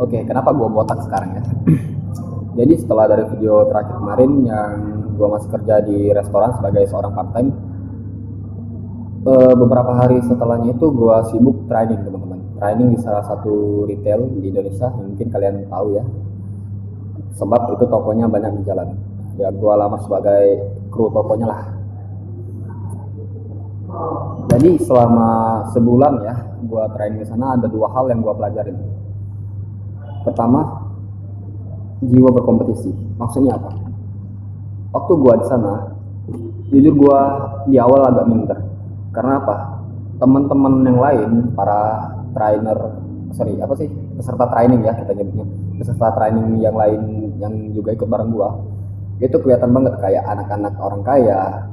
Oke, kenapa gue botak sekarang ya? Jadi setelah dari video terakhir kemarin yang gue masih kerja di restoran sebagai seorang part time, beberapa hari setelahnya itu gue sibuk training teman-teman. Training di salah satu retail di Indonesia yang mungkin kalian tahu ya. Sebab itu tokonya banyak di jalan. Ya gue lamar sebagai kru tokonya lah. Jadi selama sebulan ya gue training di sana, ada dua hal yang gue pelajarin. Pertama, jiwa berkompetisi. Maksudnya apa? Waktu gue di sana, jujur gue di awal agak minder. Karena apa? Teman-teman yang lain, para peserta training ya kita nyebutnya, peserta training yang lain yang juga ikut bareng gue, itu kelihatan banget kayak anak-anak orang kaya.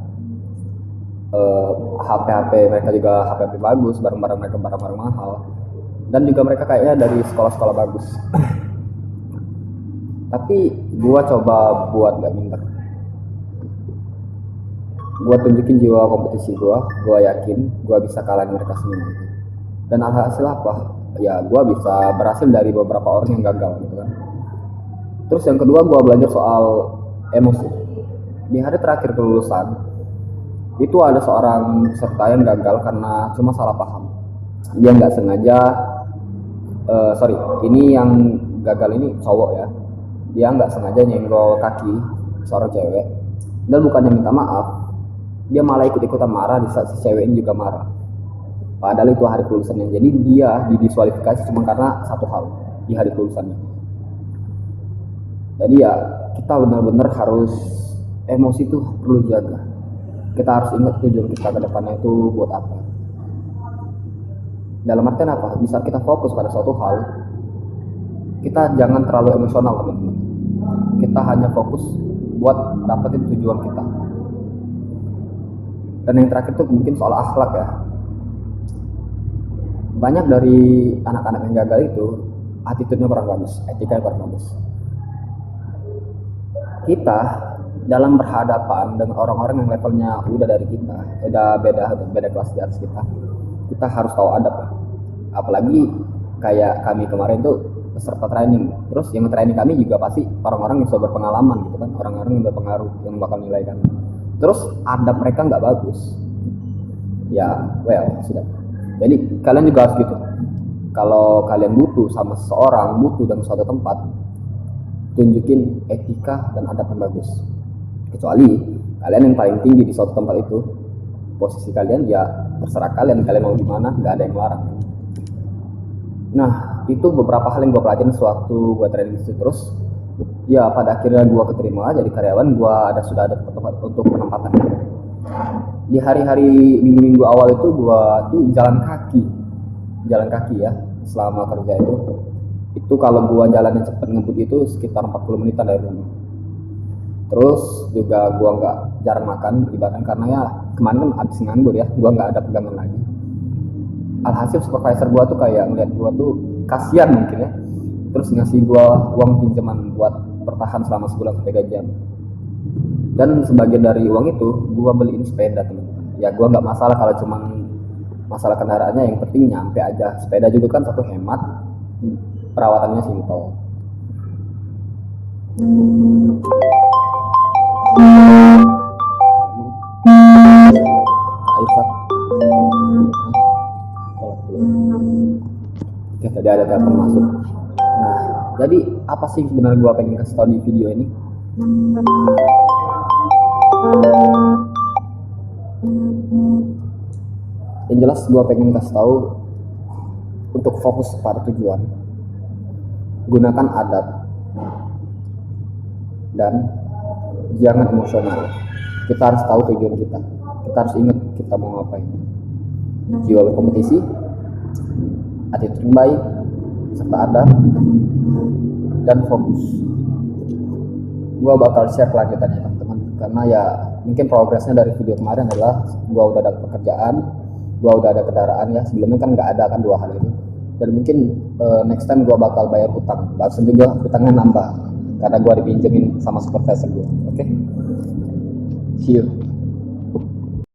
HP mereka juga HP bagus, barang-barang mereka barang-barang mahal, dan juga mereka kayaknya dari sekolah-sekolah bagus. Tapi gue coba buat gak minder, gue tunjukin jiwa kompetisi gue yakin gue bisa kalahin mereka semua. Dan alhasil apa? Ya gue bisa berhasil dari beberapa orang yang gagal gitu kan. Terus yang kedua, gue belajar soal emosi. Di hari terakhir kelulusan itu ada seorang peserta yang gagal karena cuma salah paham. Dia nggak sengaja, ini yang gagal ini cowok ya. Dia nggak sengaja nyenggol kaki seorang cewek, dan bukannya minta maaf, dia malah ikut-ikutan marah di saat si cewek ini juga marah. Padahal itu hari kelulusannya. Jadi dia didiskualifikasi cuma karena satu hal di hari kelulusannya. Jadi ya kita benar-benar harus, emosi tuh perlu jaga. Kita harus ingat tujuan kita ke depannya itu buat apa. Dalam artian apa? Bisa kita fokus pada suatu hal, kita jangan terlalu emosional teman-teman. Kita hanya fokus buat dapetin tujuan kita. Dan yang terakhir tuh mungkin soal akhlak ya. Banyak dari anak-anak yang gagal itu attitude-nya kurang bagus, etikanya kurang bagus. Kita dalam berhadapan dengan orang-orang yang levelnya udah dari kita, udah beda kelas di atas kita harus tahu adab ya. Apalagi kayak kami kemarin tuh peserta training, terus yang training kami juga pasti orang-orang yang sudah berpengalaman gitu kan, orang-orang yang berpengaruh yang bakal nilai kami. Terus adab mereka nggak bagus, ya sudah. Jadi kalian juga harus gitu. Kalau kalian butuh sama seseorang, butuh dengan suatu tempat, tunjukin etika dan adab yang bagus. Kecuali kalian yang paling tinggi di suatu tempat itu, posisi kalian ya terserah kalian mau di mana, nggak ada yang melarang. Nah itu beberapa hal yang gue pelajarin sewaktu gue training itu. Terus ya pada akhirnya gue keterima jadi karyawan. Gue sudah ada tempat untuk penempatan. Di hari-hari minggu-minggu awal itu gue tuh jalan kaki ya selama kerja itu kalau gue jalannya cepet ngebut itu sekitar 40 menitan dari rumah. Terus juga gue nggak jarang makan ibaratnya, karena ya kemarin kan abis nganggur ya, gue nggak ada pegangan lagi. Alhasil supervisor gue tuh kayak ngeliat gue tuh kasihan mungkin ya, terus ngasih gue uang pinjaman buat bertahan selama sebulan sampai gajian. Dan sebagian dari uang itu gue beliin sepeda teman-teman. Ya gue nggak masalah kalau cuman masalah kendaraannya, yang penting nyampe aja. Sepeda juga kan satu hemat, perawatannya simpel. Oke, tadi ada telepon masuk. Nah, jadi apa sih sebenarnya gue pengen kasih tau di video ini? Yang jelas gue pengen kasih tahu untuk fokus pada tujuan, gunakan adab, dan jangan emosional. Kita harus tahu tujuan kita harus ingat kita mau ngapain. Jiwa berkompetisi, attitude yang baik, serta adab, dan fokus. Gue bakal share kelanjutannya teman-teman, karena ya mungkin progresnya dari video kemarin adalah gue udah ada pekerjaan, gue udah ada kendaraan ya. Sebelumnya kan nggak ada kan dua hal itu. Dan mungkin next time gue bakal bayar utang. Barusan juga utangnya nambah karena gue dipinjemin sama supervisor gue. Oke? See you.